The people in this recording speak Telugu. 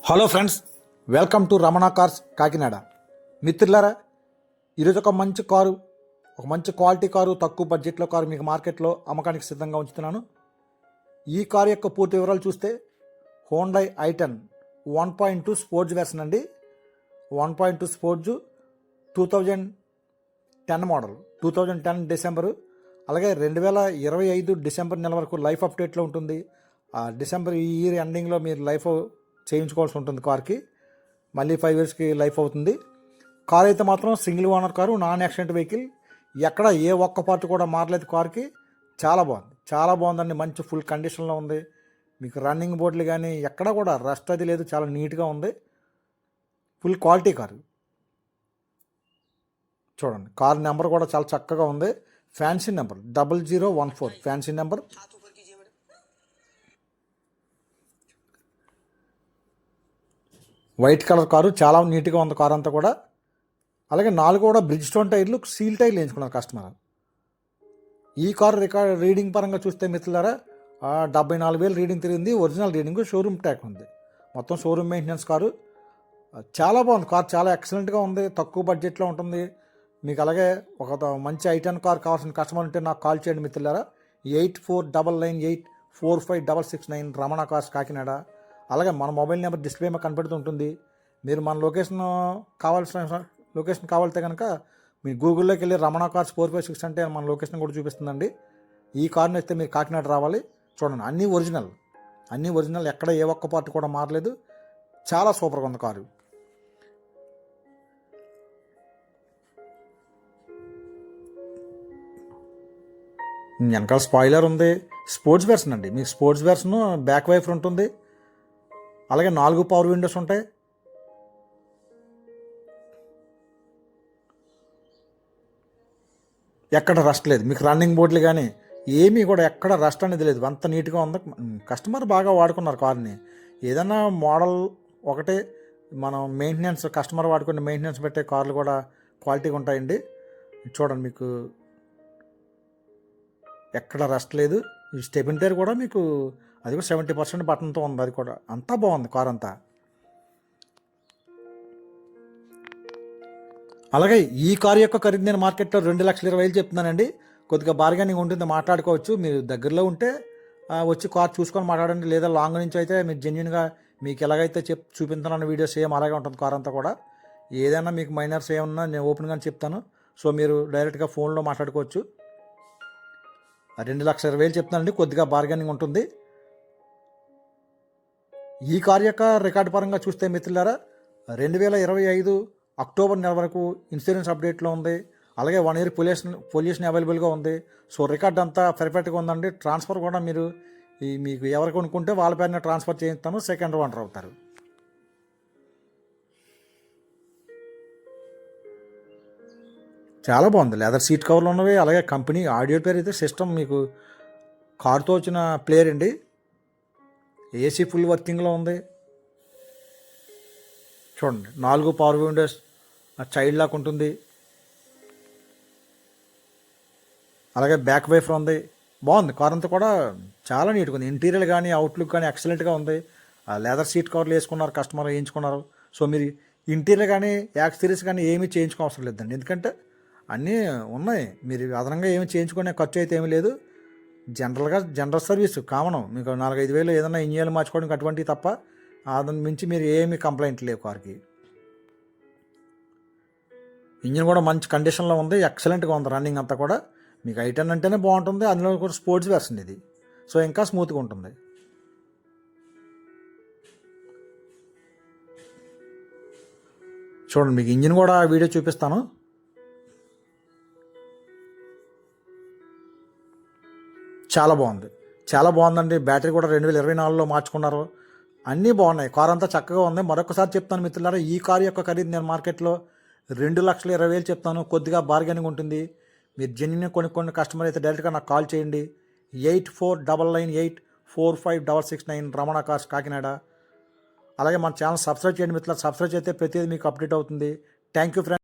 Hello friends, welcome to Ramana cars Kakinada. మిత్రులారా, ఈరోజు ఒక మంచి క్వాలిటీ కారు, తక్కువ బడ్జెట్లో కారు మీకు మార్కెట్లో అమ్మకానికి సిద్ధంగా ఉంచుతున్నాను. ఈ కారు యొక్క పూర్తి వివరాలు చూస్తే హోండై i10 1.2 స్పోర్ట్స్ వెర్షన్ అండి. 1.2 స్పోర్ట్స్ 2010 మోడల్, 2010 డిసెంబరు, అలాగే 2025 డిసెంబర్ నెల వరకు లైఫ్ అప్డేట్లో ఉంటుంది. డిసెంబర్ ఈ ఇయర్ ఎండింగ్లో మీరు లైఫ్ చేయించుకోవాల్సి ఉంటుంది. కార్కి మళ్ళీ 5 ఇయర్స్కి లైఫ్ అవుతుంది. కార్ అయితే మాత్రం single owner car, non accident vehicle. ఎక్కడ ఏ ఒక్క పార్ట్ కూడా మారలేదు కార్కి. చాలా బాగుందండి. మంచి ఫుల్ కండిషన్లో ఉంది. మీకు రన్నింగ్ బోర్డులు కానీ ఎక్కడ కూడా రస్ట్ అది లేదు. చాలా నీట్గా ఉంది. Full quality car. చూడండి, కార్ నెంబర్ కూడా చాలా చక్కగా ఉంది. Fancy number 0014 fancy number. White colour car, చాలా నీట్గా ఉంది కారు అంతా కూడా. అలాగే 4 కూడా బ్రిడ్జ్ స్టోన్ టైర్లు, సీల్ టైర్లు వేయించుకున్నారు కస్టమర్. ఈ కారు రీడింగ్ పరంగా చూస్తే మిత్రులారా 74,000 రీడింగ్ తిరిగింది. ఒరిజినల్ రీడింగ్, షోరూమ్ ట్యాక్ ఉంది. మొత్తం షోరూమ్ మెయింటెనెన్స్ కారు. చాలా బాగుంది కారు, చాలా ఎక్సలెంట్గా ఉంది. తక్కువ బడ్జెట్లో ఉంటుంది మీకు. అలాగే ఒక మంచి i10 కార్ కావాల్సిన కస్టమర్ ఉంటే నాకు కాల్ చేయండి మిత్రులారా. 8499845669 రమణ కార్స్ కాకినాడ. అలాగే మన మొబైల్ నెంబర్ డిస్ప్లే మీద కనపడుతుంటుంది. మీరు మన లొకేషన్ కావాలితే కనుక మీ గూగుల్లోకి వెళ్ళి రమణ కార్స్ 456 అంటే మన లొకేషన్ కూడా చూపిస్తుందండి. ఈ కార్ని అయితే మీరు కాకినాడ రావాలి. చూడండి, అన్నీ ఒరిజినల్, ఎక్కడ ఏ ఒక్క పార్ట్ కూడా మారలేదు. చాలా సూపర్గా ఉంది కారు. వెనకాల స్పాయిలర్ ఉంది. స్పోర్ట్స్ వెర్షన్ అండి. మీకు స్పోర్ట్స్ వెర్షన్ బ్యాక్ వైఫర్ ఉంటుంది. అలాగే 4 పవర్ విండోస్ ఉంటాయి. ఎక్కడ రస్ట్ లేదు. మీకు రన్నింగ్ బోర్డులు కానీ ఏమీ కూడా ఎక్కడ రస్ట్ అనేది లేదు. అంత నీట్గా ఉంది. కస్టమర్ బాగా వాడుకున్నారు కార్ని. ఏదైనా మోడల్ ఒకటే, మనం మెయింటెనెన్స్ కస్టమర్ వాడుకునే మెయింటెనెన్స్ పెట్టే కార్లు కూడా క్వాలిటీగా ఉంటాయండి. చూడండి, మీకు ఎక్కడ రస్ట్ లేదు. ఈ స్టెబిన్ టైర్ కూడా మీకు అది కూడా 70% బటన్తో ఉంది. అది కూడా అంతా బాగుంది కార్ అంతా. అలాగే ఈ కారు యొక్క ఖరీదు నేను మార్కెట్లో 2,20,000 చెప్తున్నానండి. కొద్దిగా బార్గెనింగ్ ఉంటుంది, మాట్లాడుకోవచ్చు. మీరు దగ్గరలో ఉంటే వచ్చి కార్ చూసుకొని మాట్లాడండి. లేదా లాంగ్ నుంచి అయితే మీరు జెన్యున్గా మీకు ఎలాగైతే చూపించాలన్న వీడియో సేమ్ అలాగే ఉంటుంది కార్ అంతా కూడా. ఏదైనా మీకు మైనర్స్ ఏమన్నా నేను ఓపెన్గా చెప్తాను. సో మీరు డైరెక్ట్గా ఫోన్లో మాట్లాడుకోవచ్చు. 2,20,000 చెప్తున్నానండి. కొద్దిగా బార్గెనింగ్ ఉంటుంది. ఈ కార్ యొక్క రికార్డు పరంగా చూస్తే మిత్రులారా 2025 అక్టోబర్ నెల వరకు ఇన్సూరెన్స్ అప్డేట్లో ఉంది. అలాగే 1 ఇయర్ పొల్యూషన్ అవైలబుల్గా ఉంది. సో రికార్డ్ అంతా పర్ఫెక్ట్గా ఉందండి. ట్రాన్స్ఫర్ కూడా మీరు మీకు ఎవరు కొనుక్కుంటే వాళ్ళ పేరున ట్రాన్స్ఫర్ చేయిస్తాను. సెకండ్ ఓనర్ అవుతారు. చాలా బాగుంది. లెదర్ సీట్ కవర్లు ఉన్నవి. అలాగే కంపెనీ ఆడియో ప్లేయర్ అయితే సిస్టమ్ మీకు కారుతో వచ్చిన ప్లేయర్ అండి. ఏసీ ఫుల్ వర్కింగ్లో ఉంది. చూడండి, 4 పవర్ విండోస్, చైల్డ్ లాక్ ఉంటుంది. అలాగే బ్యాక్ వైఫర్ ఉంది. బాగుంది కార్ అంతా కూడా. చాలా నీట్గా ఉంది. ఇంటీరియర్ కానీ అవుట్లుక్ కానీ ఎక్సలెంట్గా ఉంది. లెదర్ సీట్ కవర్లు వేసుకున్నారు, కస్టమర్ వేయించుకున్నారు. సో మీరు ఇంటీరియర్ కానీ యాక్సెసరీస్ కానీ ఏమీ చేయించుకోవసరం లేదండి. ఎందుకంటే అన్నీ ఉన్నాయి. మీరు అదనంగా ఏమి చేయించుకునే ఖర్చు అయితే ఏమీ లేదు. General service common. మీకు 4-5 వేలు ఏదైనా ఇంజిన్లు మార్చుకోవడానికి అటువంటివి తప్ప దాని మించి మీరు ఏమీ కంప్లైంట్ లేవు కార్కి. ఇంజిన్ కూడా మంచి కండిషన్లో ఉంది. ఎక్సలెంట్గా ఉంది రన్నింగ్ అంతా కూడా. మీకు i10 అంటేనే బాగుంటుంది. అందులో కూడా స్పోర్ట్స్ వెర్షన్ ఇది. సో ఇంకా స్మూత్గా ఉంటుంది. చూడండి, మీకు ఇంజిన్ కూడా వీడియో చూపిస్తాను. చాలా బాగుందండి. బ్యాటరీ కూడా 2024లో మార్చుకున్నారు. అన్నీ బాగున్నాయి. కార్ అంతా చక్కగా ఉంది. మరొకసారి చెప్తాను మిత్రులారా, ఈ కారు యొక్క ఖరీదు నేను మార్కెట్లో 2,20,000 చెప్తాను. కొద్దిగా బార్గెనింగ్ ఉంటుంది. మీరు జెన్యున్ కొనుక్కున్న కస్టమర్ అయితే డైరెక్ట్గా నాకు కాల్ చేయండి. 8499845669 రమణ కార్స్ కాకినాడ. అలాగే మన ఛానల్ సబ్స్క్రైబ్ చేయండి మిత్రులారా. సబ్స్క్రైబ్ చేస్తే ప్రతిదీ మీకు అప్డేట్ అవుతుంది. Thank you friends.